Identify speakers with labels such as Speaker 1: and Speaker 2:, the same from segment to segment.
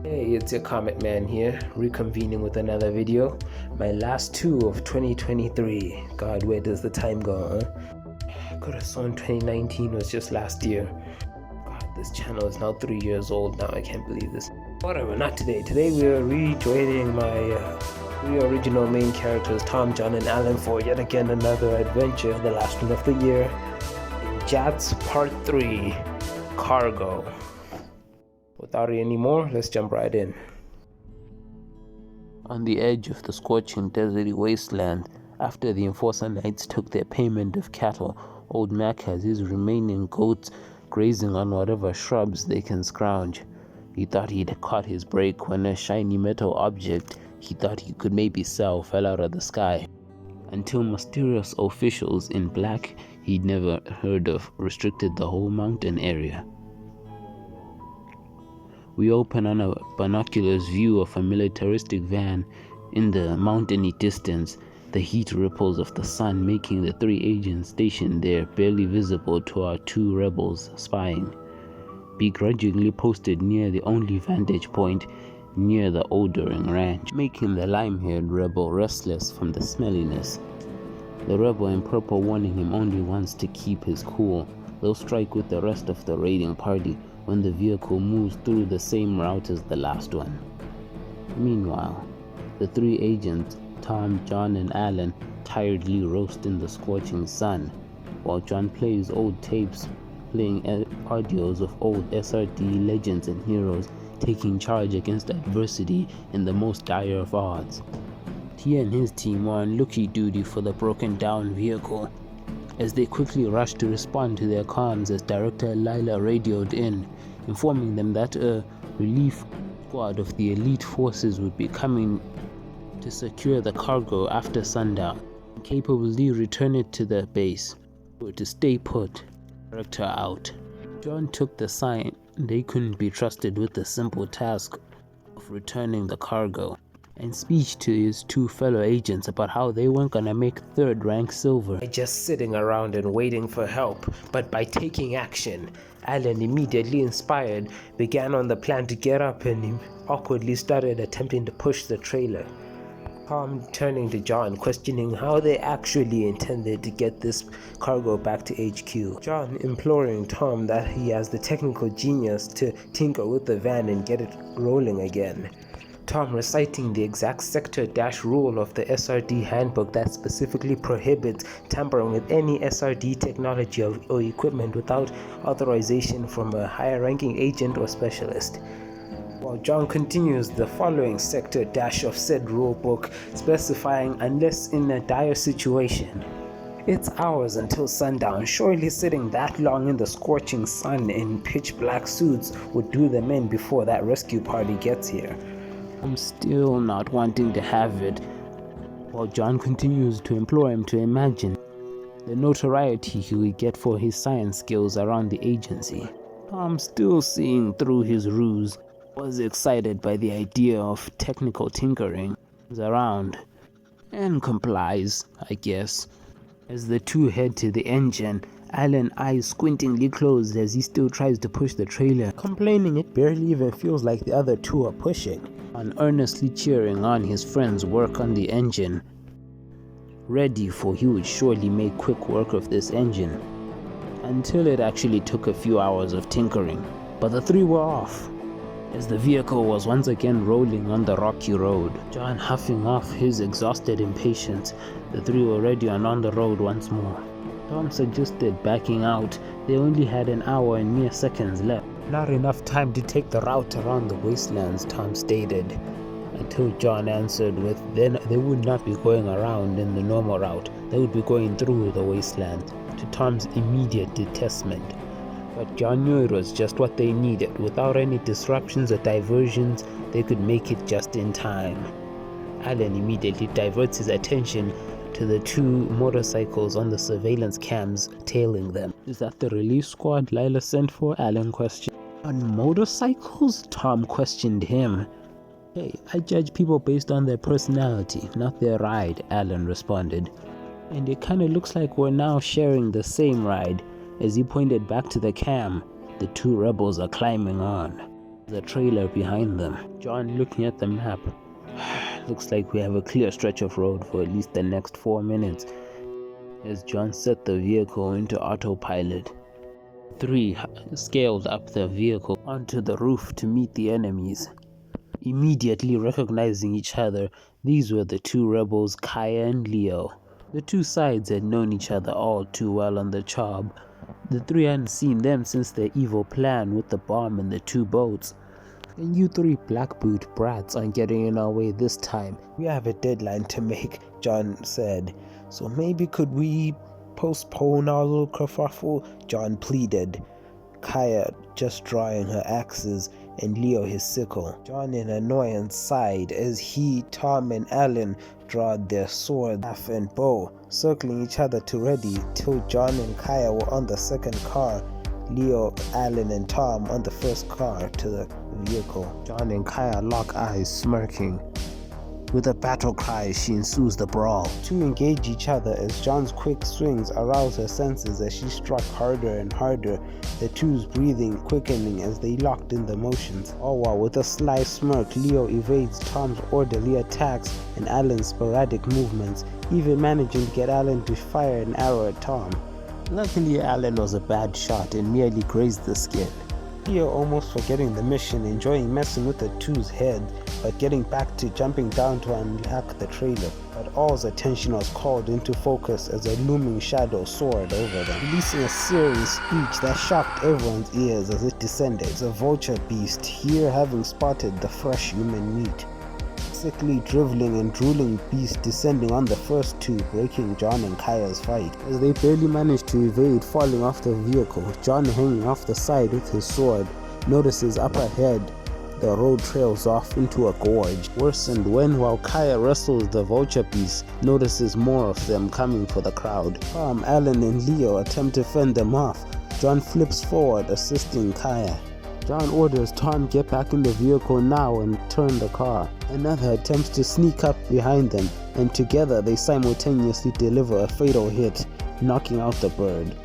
Speaker 1: Hey, it's your Comet-Man here, reconvening with another video. My last two of 2023. God, where does the time go, huh? Could have sworn 2019 was just last year. God, this channel is now 3 years old now, I can't believe this. Whatever, not today. Today we are rejoining my three original main characters, Tom, John, and Alan, for yet again another adventure, the last one of the year, in J.A.T.S Part 3, Cargo. Without any more, let's jump right in. On the edge of the scorching deserty wasteland, after the Enforcer Knights took their payment of cattle, Old Mac has his remaining goats grazing on whatever shrubs they can scrounge. He thought he'd caught his break when a shiny metal object he thought he could maybe sell fell out of the sky. Until mysterious officials in black he'd never heard of restricted the whole mountain area. We open on a binoculars view of a militaristic van in the mountainy distance, the heat ripples of the sun making the three agents stationed there barely visible to our two rebels spying, begrudgingly posted near the only vantage point near the odoring ranch, making the lime-haired rebel restless from the smelliness. The rebel in purple warning him only wants to keep his cool. They'll strike with the rest of the raiding party when the vehicle moves through the same route as the last one. Meanwhile, the three agents, Tom, John, and Alan, tiredly roast in the scorching sun, while John plays old tapes, playing audios of old SRD legends and heroes taking charge against adversity in the most dire of odds. He and his team were on looky duty for the broken down vehicle, as they quickly rushed to respond to their comms as Director Lila radioed in, informing them that a relief squad of the elite forces would be coming to secure the cargo after sundown, and capably return it to the base, or to stay put. Director out. John took the sign they couldn't be trusted with the simple task of returning the cargo, and speech to his two fellow agents about how they weren't gonna make third-rank silver by just sitting around and waiting for help, but by taking action. Alan, immediately inspired, began on the plan to get up and awkwardly started attempting to push the trailer. Tom turning to John, questioning how they actually intended to get this cargo back to HQ. John imploring Tom that he has the technical genius to tinker with the van and get it rolling again. Tom reciting the exact sector dash rule of the SRD handbook that specifically prohibits tampering with any SRD technology or equipment without authorization from a higher ranking agent or specialist. While John continues the following sector dash of said rulebook, specifying unless in a dire situation. It's hours until sundown. Surely sitting that long in the scorching sun in pitch black suits would do them in before that rescue party gets here. I'm still not wanting to have it, while John continues to implore him to imagine the notoriety he would get for his science skills around the agency. Tom, still seeing through his ruse, was excited by the idea of technical tinkering around, and complies, I guess. As the two head to the engine, Alan eyes squintingly closed as he still tries to push the trailer, complaining it barely even feels like the other two are pushing, and earnestly cheering on his friend's work on the engine, ready for he would surely make quick work of this engine, until it actually took a few hours of tinkering. But the three were off, as the vehicle was once again rolling on the rocky road. John huffing off his exhausted impatience, the three were ready and on the road once more. Tom suggested backing out. They only had an hour and mere seconds left. Not enough time to take the route around the wastelands, Tom stated, until John answered with, then they would not be going around in the normal route, they would be going through the wasteland, to Tom's immediate detestment. But John knew it was just what they needed. Without any disruptions or diversions, they could make it just in time. Alan immediately diverts his attention to the two motorcycles on the surveillance cams tailing them. Is that the relief squad Lila sent for? Alan questioned. On motorcycles? Tom questioned him. Hey, I judge people based on their personality, not their ride, Alan responded. And it kinda looks like we're now sharing the same ride. As he pointed back to the cam, the two rebels are climbing on. The trailer behind them. John looking at the map. Looks like we have a clear stretch of road for at least the next 4 minutes. As John set the vehicle into autopilot, three scaled up the vehicle onto the roof to meet the enemies. Immediately recognizing each other, these were the two rebels, Kaya and Leo. The two sides had known each other all too well on the job. The three hadn't seen them since their evil plan with the bomb and the two boats. And you three black boot brats aren't getting in our way this time.
Speaker 2: We have a deadline to make, John said. So maybe could we postpone our little kerfuffle? John pleaded. Kaya just drawing her axes and Leo his sickle. John in annoyance sighed as he, Tom and Alan drawed their swords, staff and bow, circling each other to ready till John and Kaya were on the second car. Leo, Alan and Tom on the first car to the vehicle. John and Kaya lock eyes, smirking. With a battle cry, she ensues the brawl. Two engage each other as John's quick swings arouse her senses as she struck harder and harder, the two's breathing quickening as they locked in the motions. All while with a sly smirk, Leo evades Tom's orderly attacks and Alan's sporadic movements, even managing to get Alan to fire an arrow at Tom. Luckily, Alan was a bad shot and merely grazed the skin. Leo almost forgetting the mission, enjoying messing with the two's head, but getting back to jumping down to unlock the trailer. But all's attention was called into focus as a looming shadow soared over them, releasing a serious screech that shocked everyone's ears as it descended. It's a vulture beast, here having spotted the fresh human meat. Sickly, driveling and drooling beast descending on the first two, breaking John and Kaya's fight. As they barely managed to evade falling off the vehicle, John, hanging off the side with his sword, notices up ahead the road trails off into a gorge. Worsened when, while Kaya wrestles the vulture beast, notices more of them coming for the crowd. Tom, Alan and Leo attempt to fend them off. John flips forward, assisting Kaya. John orders Tom get back in the vehicle now and turn the car. Another attempts to sneak up behind them, and together they simultaneously deliver a fatal hit, knocking out the bird.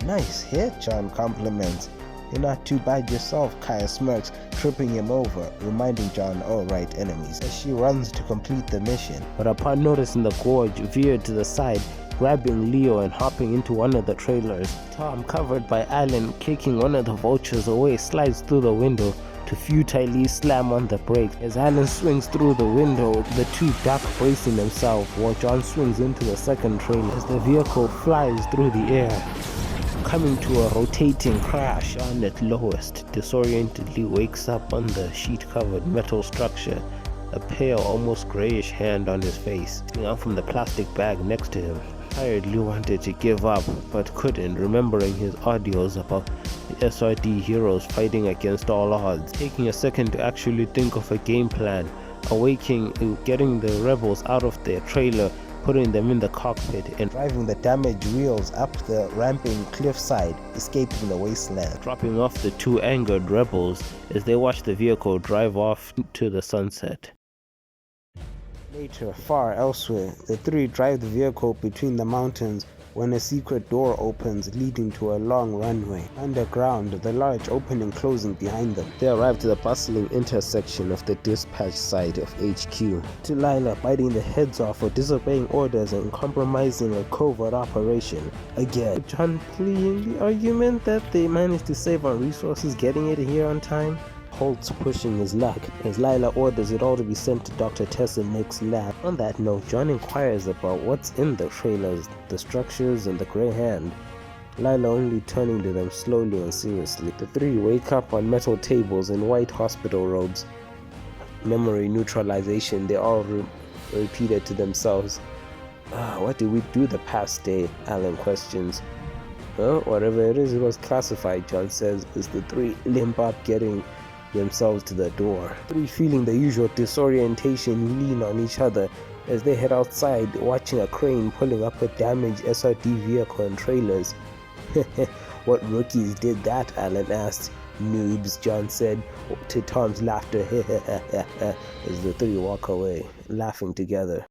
Speaker 2: Nice hit, John compliments. You're not too bad yourself, Kaya smirks, tripping him over, reminding John, all right, enemies, as she runs to complete the mission. But upon noticing the gorge, veered to the side, grabbing Leo and hopping into one of the trailers. Tom, covered by Alan, kicking one of the vultures away, slides through the window to futilely slam on the brakes. As Alan swings through the window, the two duck, bracing themselves, while John swings into the second trailer. As the vehicle flies through the air, coming to a rotating crash, John at lowest disorientedly wakes up on the sheet-covered metal structure, a pale, almost grayish hand on his face, sticking out from the plastic bag next to him. Tiredly wanted to give up, but couldn't, remembering his audios about the SRD heroes fighting against all odds. Taking a second to actually think of a game plan, awaking, getting the rebels out of their trailer, putting them in the cockpit, and driving the damaged wheels up the ramping cliffside, escaping the wasteland. Dropping off the two angered rebels as they watch the vehicle drive off to the sunset. Later, far elsewhere, the three drive the vehicle between the mountains when a secret door opens leading to a long runway. Underground, the large opening closing behind them. They arrive to the bustling intersection of the dispatch site of HQ. Delilah biting the heads off for disobeying orders and compromising a covert operation. Again, John pleading the argument that they managed to save on resources getting it here on time. Holt's pushing his luck as Lila orders it all to be sent to Dr. Tess and Nick's lab. On that note, John inquires about what's in the trailers, the structures, and the Grey Hand. Lila only turning to them slowly and seriously. The three wake up on metal tables in white hospital robes. Memory neutralization, they all repeated to themselves. What did we do the past day? Alan questions. Whatever it is, it was classified, John says, as the three limp up, getting themselves to the door. Three, feeling the usual disorientation, lean on each other as they head outside, watching a crane pulling up a damaged SRD vehicle and trailers. What rookies did that? Alan asked. Noobs, John said, to Tom's laughter, as the three walk away, laughing together.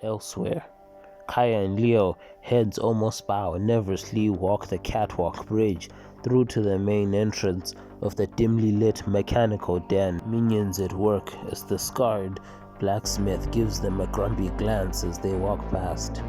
Speaker 2: Elsewhere, Kaya and Leo, heads almost bow, nervously walk the catwalk bridge. through to the main entrance of the dimly lit mechanical den. Minions at work as the scarred blacksmith gives them a grumpy glance as they walk past.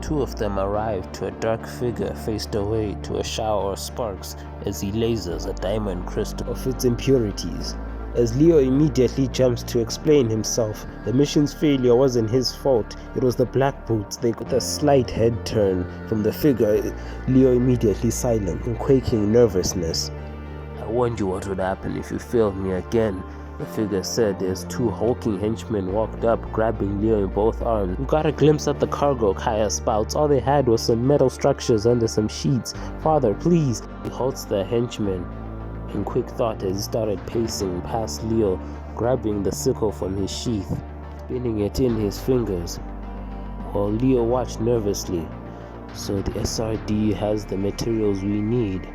Speaker 2: Two of them arrive to a dark figure faced away to a shower of sparks as he lasers a diamond crystal of its impurities. As Leo immediately jumps to explain himself, the mission's failure wasn't his fault, it was the Black Boots. They got a slight head turn from the figure, Leo immediately silent in quaking nervousness. "I warned you what would happen if you failed me again," the figure said as two hulking henchmen walked up, grabbing Leo in both arms. "We got a glimpse at the cargo," Kaya spouts. "All they had was some metal structures under some sheets. Father, please." He halts the henchman in quick thought as he started pacing past Leo, grabbing the sickle from his sheath, spinning it in his fingers, while Leo watched nervously. "So the SRD has the materials we need.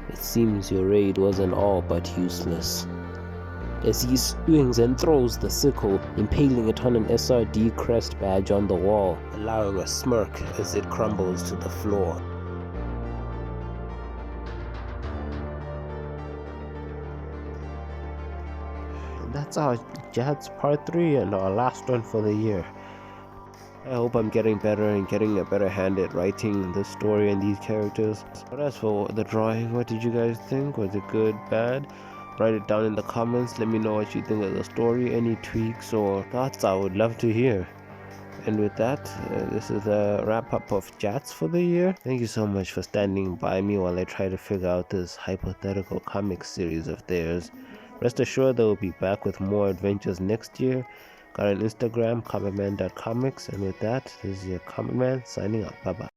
Speaker 2: It seems your raid wasn't all but useless." As he swings and throws the sickle, impaling it on an SRD crest badge on the wall, allowing a smirk as it crumbles to the floor. That's our J.A.T.S part 3 and our last one for the year. I hope I'm getting better and getting a better hand at writing the story and these characters. But as for the drawing, what did you guys think? Was it good, bad? Write it down in the comments. Let me know what you think of the story. Any tweaks or thoughts, I would love to hear. And with that, this is a wrap up of J.A.T.S for the year. Thank you so much for standing by me while I try to figure out this hypothetical comic series of theirs. Rest assured they will be back with more adventures next year. Got an Instagram, Comet-Man.comics, and with that, this is your Comet-Man signing out. Bye bye.